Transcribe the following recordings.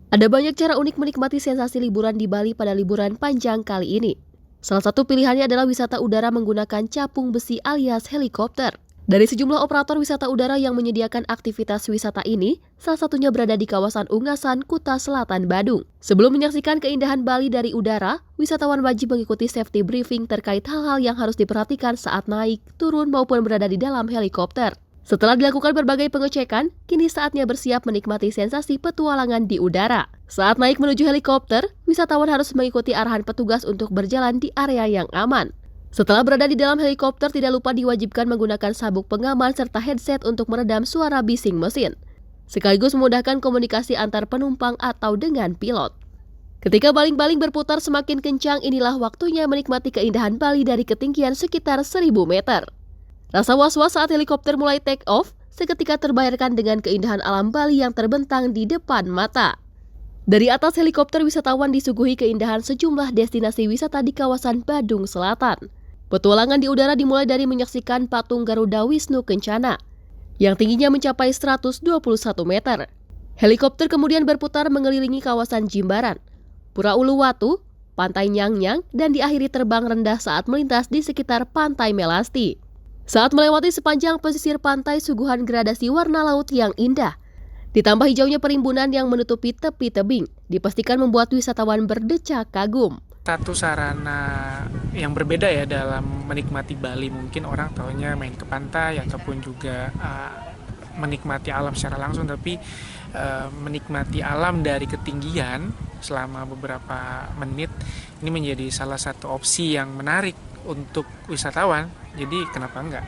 Ada banyak cara unik menikmati sensasi liburan di Bali pada liburan panjang kali ini. Salah satu pilihannya adalah wisata udara menggunakan capung besi alias helikopter. Dari sejumlah operator wisata udara yang menyediakan aktivitas wisata ini, salah satunya berada di kawasan Ungasan, Kuta Selatan, Badung. Sebelum menyaksikan keindahan Bali dari udara, wisatawan wajib mengikuti safety briefing terkait hal-hal yang harus diperhatikan saat naik, turun maupun berada di dalam helikopter. Setelah dilakukan berbagai pengecekan, kini saatnya bersiap menikmati sensasi petualangan di udara. Saat naik menuju helikopter, wisatawan harus mengikuti arahan petugas untuk berjalan di area yang aman. Setelah berada di dalam helikopter, tidak lupa diwajibkan menggunakan sabuk pengaman serta headset untuk meredam suara bising mesin, sekaligus memudahkan komunikasi antar penumpang atau dengan pilot. Ketika baling-baling berputar semakin kencang, inilah waktunya menikmati keindahan Bali dari ketinggian sekitar 1000 meter. Rasa was-was saat helikopter mulai take off seketika terbayarkan dengan keindahan alam Bali yang terbentang di depan mata. Dari atas helikopter, wisatawan disuguhi keindahan sejumlah destinasi wisata di kawasan Badung Selatan. Petualangan di udara dimulai dari menyaksikan patung Garuda Wisnu Kencana yang tingginya mencapai 121 meter. Helikopter kemudian berputar mengelilingi kawasan Jimbaran, Pura Uluwatu, Pantai Nyang-Nyang, dan diakhiri terbang rendah saat melintas di sekitar Pantai Melasti. Saat melewati sepanjang pesisir pantai, suguhan gradasi warna laut yang indah, ditambah hijaunya perimbunan yang menutupi tepi tebing, dipastikan membuat wisatawan berdecak kagum. Satu sarana yang berbeda ya dalam menikmati Bali, mungkin orang taunya main ke pantai ataupun juga menikmati alam secara langsung, tapi menikmati alam dari ketinggian selama beberapa menit ini menjadi salah satu opsi yang menarik untuk wisatawan. Jadi kenapa enggak?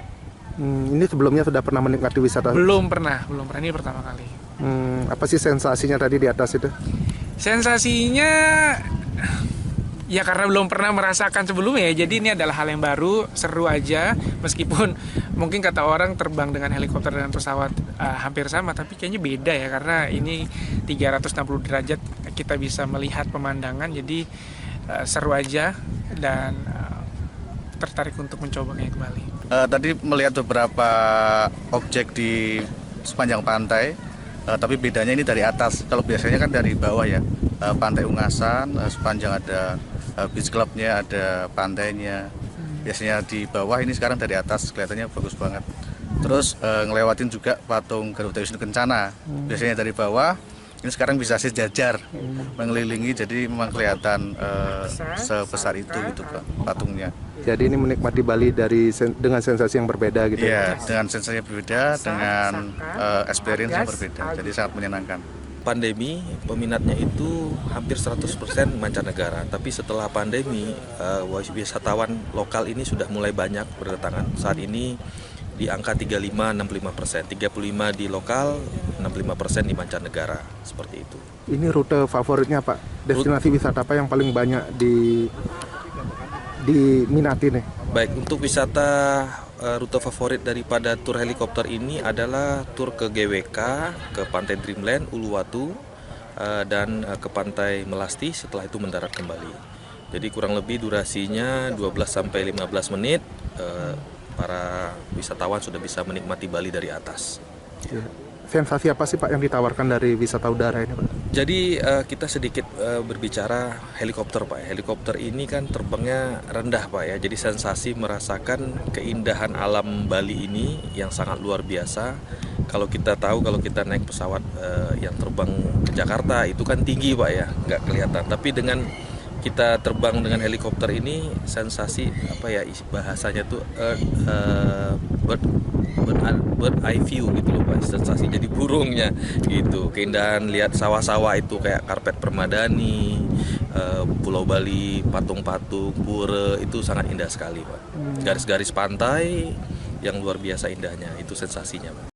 Ini sebelumnya sudah pernah menikmati wisata? Belum pernah, ini pertama kali. Apa sih sensasinya tadi di atas itu? Sensasinya ya karena belum pernah merasakan sebelumnya ya, jadi ini adalah hal yang baru, seru aja. Meskipun mungkin kata orang terbang dengan helikopter dan pesawat hampir sama, tapi kayaknya beda ya, karena ini 360 derajat kita bisa melihat pemandangan, jadi seru aja dan tertarik untuk mencoba kayak kembali. Tadi melihat beberapa objek di sepanjang pantai, tapi bedanya ini dari atas. Kalau biasanya kan dari bawah ya, Pantai Ungasan, sepanjang ada beach clubnya, ada pantainya. Biasanya di bawah, ini sekarang dari atas, kelihatannya bagus banget. Terus ngelewatin juga patung Garuda Wisnu Kencana. Biasanya dari bawah, ini sekarang bisa sejajar mengelilingi, jadi memang kelihatan sebesar itu gitu Pak, patungnya. Jadi ini menikmati Bali dengan sensasi yang berbeda gitu. Iya, dengan sensasi yang berbeda, dengan experience yang berbeda. Jadi sangat menyenangkan. Pandemi peminatnya itu hampir 100% mancanegara, tapi setelah pandemi wisatawan lokal ini sudah mulai banyak berdatangan. Saat ini di angka 35-65%, 35% di lokal, 65% di mancanegara, seperti itu. Ini rute favoritnya Pak? Destinasi wisata apa yang paling banyak diminati nih? Baik, untuk wisata rute favorit daripada tur helikopter ini adalah tur ke GWK, ke Pantai Dreamland, Uluwatu, dan ke Pantai Melasti, setelah itu mendarat kembali. Jadi kurang lebih durasinya 12-15 menit, para wisatawan sudah bisa menikmati Bali dari atas. Ya. Sensasi apa sih Pak yang ditawarkan dari wisata udara ini Pak? Jadi kita sedikit berbicara helikopter Pak. Helikopter ini kan terbangnya rendah Pak ya. Jadi sensasi merasakan keindahan alam Bali ini yang sangat luar biasa. Kalau kita tahu, kalau kita naik pesawat yang terbang ke Jakarta itu kan tinggi Pak ya, nggak kelihatan. Tapi dengan kita terbang dengan helikopter ini, sensasi apa ya bahasanya tuh bird eye view gitu loh Pak, sensasi jadi burungnya gitu. Keindahan lihat sawah-sawah itu kayak karpet permadani, Pulau Bali, patung-patung, pura itu sangat indah sekali Pak. Garis-garis pantai yang luar biasa indahnya, itu sensasinya Pak.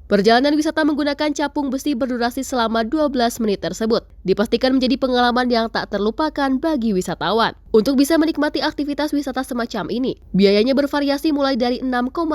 Perjalanan wisata menggunakan capung besi berdurasi selama 12 menit tersebut dipastikan menjadi pengalaman yang tak terlupakan bagi wisatawan. Untuk bisa menikmati aktivitas wisata semacam ini, biayanya bervariasi mulai dari 6,9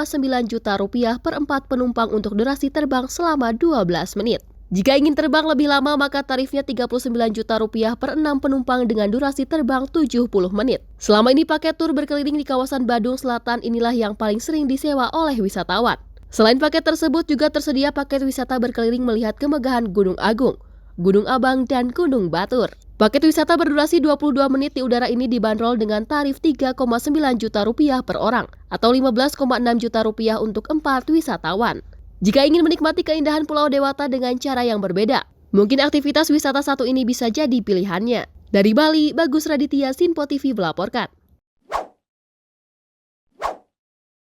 juta rupiah per 4 penumpang untuk durasi terbang selama 12 menit. Jika ingin terbang lebih lama, maka tarifnya 39 juta rupiah per 6 penumpang dengan durasi terbang 70 menit. Selama ini paket tur berkeliling di kawasan Badung Selatan inilah yang paling sering disewa oleh wisatawan. Selain paket tersebut, juga tersedia paket wisata berkeliling melihat kemegahan Gunung Agung, Gunung Abang, dan Gunung Batur. Paket wisata berdurasi 22 menit di udara ini dibanderol dengan tarif Rp3,9 juta per orang atau Rp15,6 juta untuk 4 wisatawan. Jika ingin menikmati keindahan Pulau Dewata dengan cara yang berbeda, mungkin aktivitas wisata satu ini bisa jadi pilihannya. Dari Bali, Bagus Raditya, Sinpo TV melaporkan.